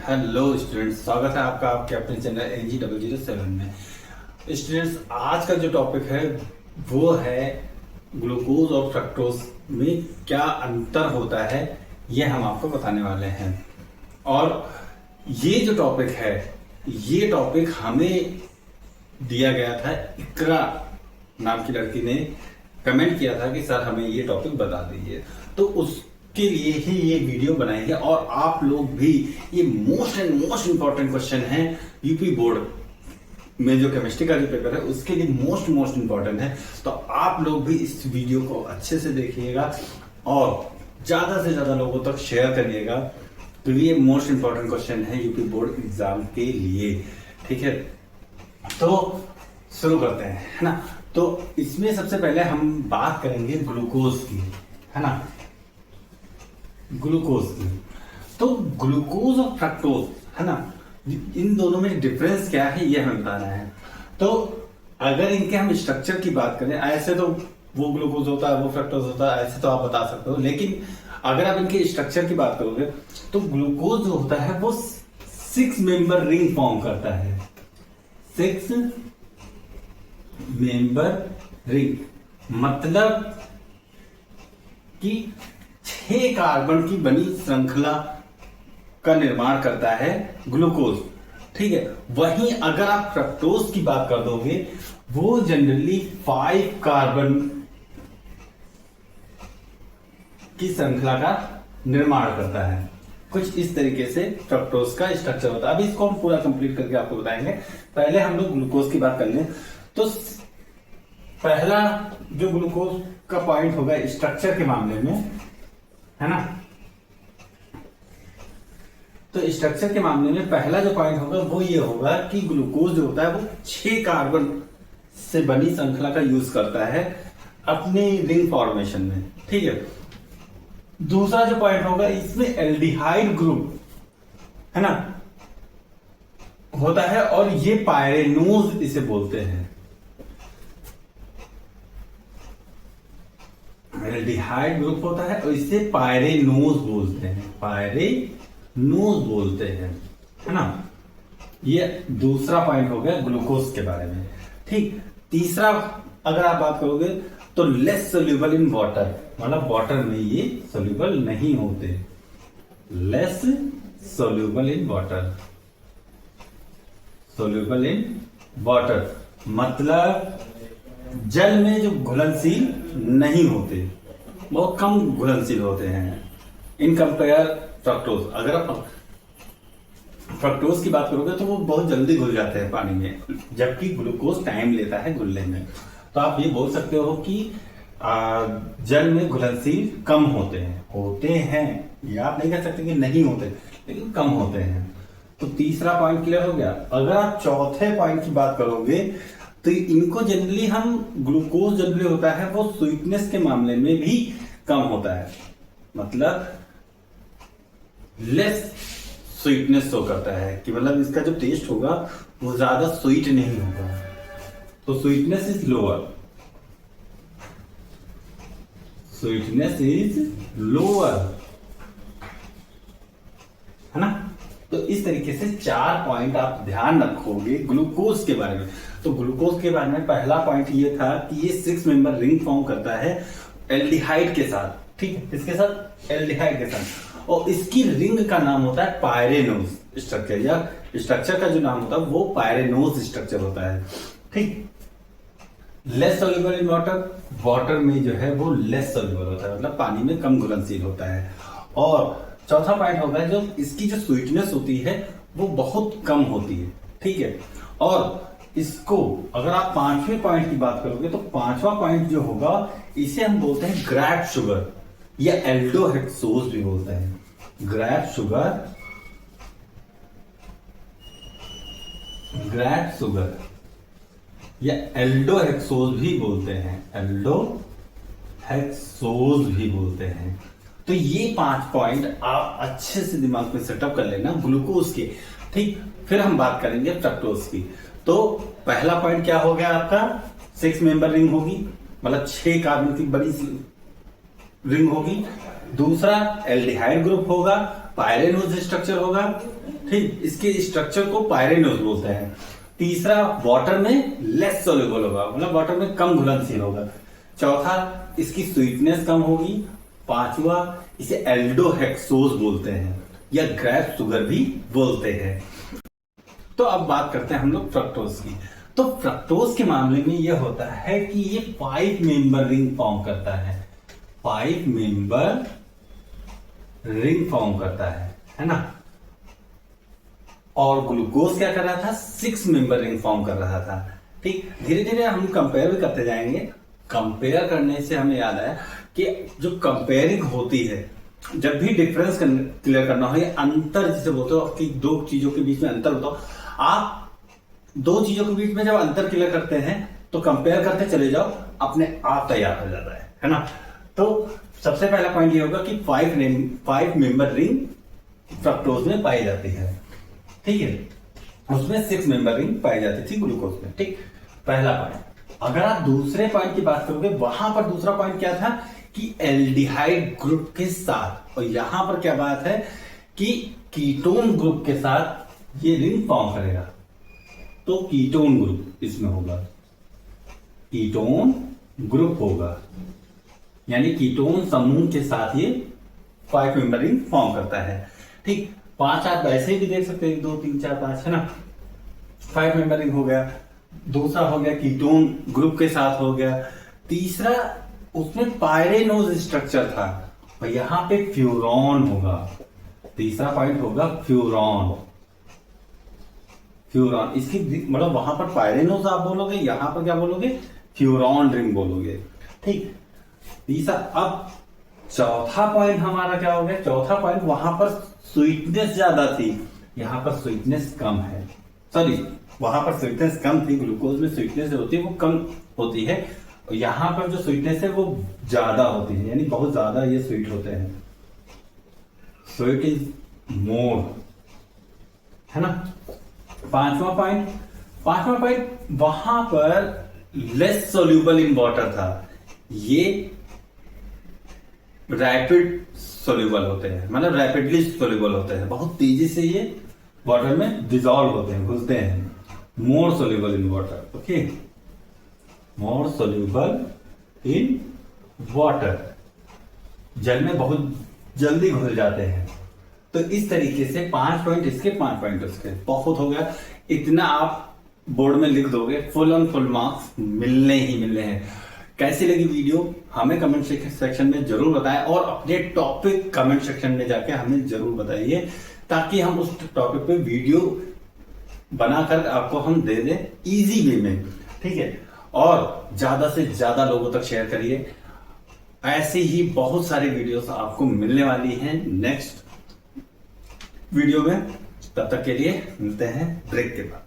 Hello students, स्वागत है आपका आपके अपने चैनल NG007 में। स्टूडेंट्स, आज का जो टॉपिक है वो है ग्लूकोज और फ्रक्टोज में क्या अंतर होता है, ये हम आपको बताने वाले हैं। और ये जो टॉपिक है, ये टॉपिक हमें दिया गया था, इकरा नाम की लड़की ने कमेंट किया था कि सर हमें ये टॉपिक बता दीजिए, तो उसके लिए ही ये वीडियो बनाई है। और आप लोग भी, ये मोस्ट इंपॉर्टेंट क्वेश्चन है यूपी बोर्ड में, जो केमिस्ट्री का जो पेपर है उसके लिए मोस्ट इंपॉर्टेंट है। तो आप लोग भी इस वीडियो को अच्छे से देखिएगा और ज्यादा से ज्यादा लोगों तक शेयर करिएगा, तो ये मोस्ट इंपॉर्टेंट क्वेश्चन है यूपी बोर्ड एग्जाम के लिए। ठीक है, तो शुरू करते हैं, है ना। तो इसमें सबसे पहले हम बात करेंगे ग्लूकोज की, है ना, ग्लूकोज की। तो ग्लूकोज और फ्रक्टोज, है ना, इन दोनों में डिफरेंस क्या है ये हमें बताना है। तो अगर इनके हम स्ट्रक्चर की बात करें, ऐसे तो वो ग्लूकोज होता है, वो फ्रक्टोज होता है, ऐसे तो आप बता सकते हो। लेकिन अगर आप इनके स्ट्रक्चर की बात करोगे तो ग्लूकोज जो होता है वो 6 मेंबर रिंग फॉर्म करता है। 6 मेंबर रिंग मतलब कि 6 कार्बन की बनी श्रृंखला का निर्माण करता है ग्लूकोज। ठीक है, वहीं अगर आप फ्रक्टोज की बात कर दोगे, वो जनरली 5 कार्बन की श्रृंखला का निर्माण करता है। कुछ इस तरीके से फ्रक्टोज का स्ट्रक्चर होता है। अभी इसको हम पूरा कंप्लीट करके आपको बताएंगे। पहले हम लोग ग्लूकोज की बात कर लें। तो पहला जो ग्लूकोज का पॉइंट होगा स्ट्रक्चर के मामले में, है ना, तो स्ट्रक्चर के मामले में पहला जो पॉइंट होगा वो ये होगा कि ग्लूकोज जो होता है वो 6 कार्बन से बनी श्रृंखला का यूज करता है अपने रिंग फॉर्मेशन में। ठीक है, दूसरा जो पॉइंट होगा, इसमें एल्डिहाइड ग्रुप, है ना, होता है और ये पायरेनोज इसे बोलते हैं। एल्डिहाइड ग्रुप होता है और इसे पायरेनोज बोलते हैं, पायरेनोज बोलते हैं, है ना। ये दूसरा पॉइंट हो गया ग्लूकोज के बारे में। ठीक, तीसरा अगर आप बात करोगे तो लेस सोल्यूबल इन वाटर, मतलब वाटर में ये सोल्यूबल नहीं होते। Less soluble in water, soluble in water मतलब जल में जो घुलनशील नहीं होते, बहुत कम घुलनशील होते हैं इन कंपेयर फ्रक्टोज। अगर आप फ्रक्टोज की बात करोगे तो वो बहुत जल्दी घुल जाते हैं पानी में, जबकि ग्लूकोज टाइम लेता है घुलने में। तो आप ये बोल सकते हो कि जल में घुलनशील कम होते हैं, या आप नहीं कह सकते कि नहीं होते, लेकिन कम होते हैं। तो तीसरा पॉइंट क्लियर हो गया। अगर आप चौथे पॉइंट की बात करोगे तो इनको जनरली हम, ग्लूकोज जनरली होता है वो स्वीटनेस के मामले में भी कम होता है, मतलब लेस स्वीटनेस शो करता है, कि मतलब इसका जो टेस्ट होगा वो ज्यादा स्वीट नहीं होगा। तो sweetness is lower, sweetness is lower, है ना। तो इस तरीके से 4 पॉइंट आप ध्यान रखोगे ग्लूकोज के बारे में। तो ग्लूकोज के बारे में पहला पॉइंट ये था कि ये 6 मेंबर रिंग फॉर्म करता है एल्डिहाइड के साथ। ठीक है, इसके साथ, एल्डिहाइड के साथ, और इसकी रिंग का नाम होता है पायरेनोज स्ट्रक्चर, या स्ट्रक्चर का जो नाम होता है वो पायरेनोज स्ट्रक्चर होता है। ठीक, less soluble in water, water में जो है वो लेस सोल्यूबल होता है, मतलब पानी में कम घुलनशील होता है। और चौथा पॉइंट होगा जो इसकी जो स्वीटनेस होती है वो बहुत कम होती है। ठीक है, और इसको अगर आप 5वें पॉइंट की बात करोगे तो 5वां पॉइंट जो होगा इसे हम बोलते हैं ग्रैप शुगर, या एल्डोहेक्सोज भी बोलते हैं। ग्रैप शुगर, ग्रैप शुगर या एल्डोहेक्सोज भी बोलते हैं, एल्डोहेक्सोज भी बोलते हैं। तो ये 5 पॉइंट आप अच्छे से दिमाग में सेटअप कर लेना ग्लूकोज के। ठीक, फिर हम बात करेंगे फ्रक्टोज की। तो पहला पॉइंट क्या हो गया आपका, 6 मेंबर रिंग होगी, मतलब 6 कार्बन की बड़ी रिंग होगी। दूसरा एल्डिहाइड ग्रुप होगा पायरेनोज स्ट्रक्चर होगा। ठीक, इसके स्ट्रक्चर को पायरेनोज बोलते हैं। तीसरा, वाटर में लेस सोल्यूबल होगा, मतलब वाटर में कम घुलनशील होगा। चौथा, इसकी स्वीटनेस कम होगी। पांचवा, इसे एल्डोहेक्सोज बोलते हैं या ग्रेप शुगर भी बोलते हैं। तो अब बात करते हैं हम लोग फ्रक्टोज की। तो फ्रक्टोज के मामले में यह होता है कि ये 5 मेंबर रिंग फॉर्म करता है। 5 मेंबर रिंग फॉर्म करता है ना। और ग्लूकोज क्या कर रहा था, 6 मेंबर रिंग फॉर्म कर रहा था। ठीक, धीरे धीरे हम कंपेयर भी करते जाएंगे। कंपेयर करने से हमें याद आया कि जो कंपेयरिंग होती है, जब भी डिफरेंस क्लियर करना हो या अंतर जिसे बोलते हो कि दो चीजों के बीच में अंतर होता हो, आप दो चीजों के बीच में जब अंतर क्लियर करते हैं तो कंपेयर करते चले जाओ, अपने आप तैयार हो जाता है ना। तो सबसे पहला पॉइंट ये होगा कि 5 मेंबर रिंग फ्रक्टोज में पाई जाती है। ठीक है, उसमें 6 मेंबर रिंग पाई जाती थी ग्लूकोज में। ठीक, पहला पॉइंट। अगर आप दूसरे पॉइंट की बात करोगे, वहां पर दूसरा पॉइंट क्या था कि एल्डिहाइड ग्रुप के साथ, और यहां पर क्या बात है कि कीटोन ग्रुप के साथ ये रिंग फॉर्म करेगा। तो कीटोन ग्रुप इसमें होगा, कीटोन ग्रुप होगा, यानी कीटोन समूह के साथ ये 5 मेंबर रिंग फॉर्म करता है। ठीक, 5 आप वैसे भी देख सकते हैं, 1 2 3 4 5 है ना। 5 मेंबर रिंग हो गया। दूसरा हो गया कीटोन ग्रुप के साथ हो गया। तीसरा, उसमें पायरेनोज स्ट्रक्चर था और यहां पे फ्यूरॉन होगा। तीसरा पॉइंट होगा फ्यूरॉन। फ्यूरॉन इसकी मतलब वहां पर पायरेनोज आप बोलोगे, यहां पर क्या बोलोगे, फ्यूरॉन रिंग बोलोगे। ठीक, तीसरा। अब चौथा पॉइंट हमारा क्या हो गया, चौथा पॉइंट, वहां पर स्वीटनेस ज्यादा थी, यहां पर स्वीटनेस कम है। सॉरी, वहां पर स्वीटनेस कम थी, ग्लूकोज में स्वीटनेस होती है वो कम होती है, और यहां पर जो स्वीटनेस है वो ज्यादा होती है, यानी बहुत ज्यादा ये स्वीट होते हैं। स्वीट इज मोर, है ना। पांचवा पॉइंट, वहां पर लेस सोल्यूबल इन वाटर था, ये रैपिड सोल्यूबल होते हैं, मतलब रैपिडली सोल्यूबल होते हैं, बहुत तेजी से ये वाटर में डिजॉल्व होते हैं, घुलते हैं। More soluble in water, okay, more soluble in water, जल में बहुत जल्दी घुल जाते हैं। तो इस तरीके से 5 पॉइंट इसके, 5 पॉइंट उसके, बहुत हो गया। इतना आप बोर्ड में लिख दोगे, फुल ऑन फुल मार्क्स मिलने ही मिलने हैं। कैसी लगी वीडियो हमें कमेंट सेक्शन में जरूर बताएं, और अपने टॉपिक कमेंट सेक्शन में जाके हमें जरूर बताइए, ताकि हम उस टॉपिक पे वीडियो बनाकर आपको हम दे दें इजी वे में। ठीक है, और ज्यादा से ज्यादा लोगों तक शेयर करिए। ऐसे ही बहुत सारे वीडियोस आपको मिलने वाली हैं नेक्स्ट वीडियो में। तब तक के लिए मिलते हैं ब्रेक के बाद।